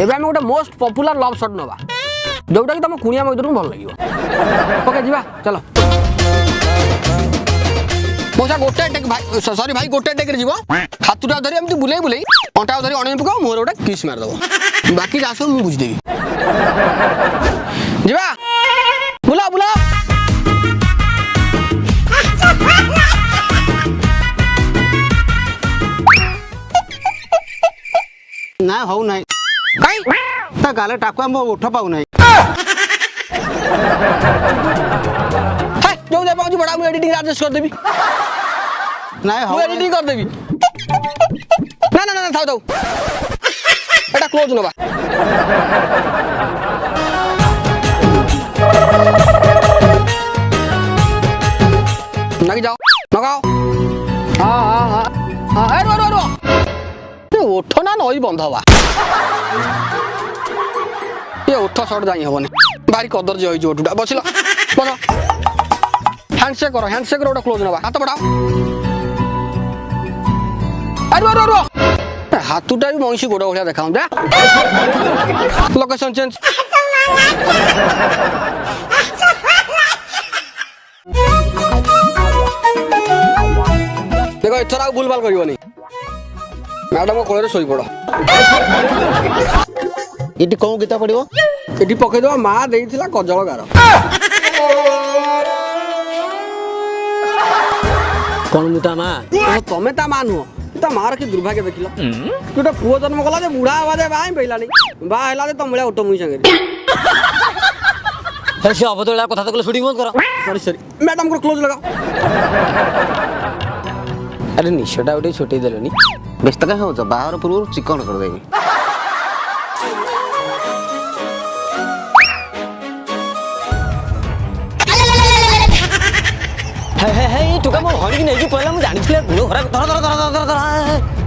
एबे हम गोटे मोस्ट पॉपुलर लव शॉट नवा जोटा कि तुम कुनिया मईदर भल लगे। ओके जीवा चलो मौसा गोटे टेक भाई सॉरी भाई गोटे टेक रे जीवो हाथुटा धरी एमती बुलेई बुलेई अंटा धरी अणे पकाओ मोर गोटे किस मार दबो बाकी जा सब मु बुझ देबी जीवा बुला बुला ना हो नहीं काई ता गाले टाकुआ मो उठ पाउ नहीं हाय जो दे पाउजी बड़ा मु एडिटिंग एडजस्ट कर देबी ना हो मु एडिटिंग कर देबी ना ना ना थाओ थाओ एटा क्लोज नबा लग जाओ लगाओ हां ए रो रो रो ओठ ना नई बंध हवा ये ओठ शॉट जाई हबनी भारी कदर जे होई जो ओठुटा बसिलो बस हैंडशेक करो ओटा क्लोज नबा हाथ बढ़ाओ अरे रो रो हाथुटा भी मईसी गोड़ भलिया देखाऊ जा लोकेशन चेंज देखो एथरा भूल भाल करिवनी मैडम को कोळे सोई पड़ो इटी कोन गीता पड़िबो एटी पके दो मा देइथिला कजळ गार कौन मुता मा तमे ता मानु ता मार की दुर्भाग्य देखिलो तूटा पुओ जन्म कला जे बुढ़ा आवाज बाई पहिलानी बा हैला दे तमळे ऑटो मुई संगे हे से अबदला कथा तकले शूटिंग मत करो सॉरी सॉरी मैडम को क्लोज लगाओ अरे निशटा उठे छोटी देलोनी व्यस्त का हो बाहर पूर्व चिकन कर देबी हे टुका मो हणी कि नै कि पहिला मु जानिथिले गुण खराब धर धर धर धर धर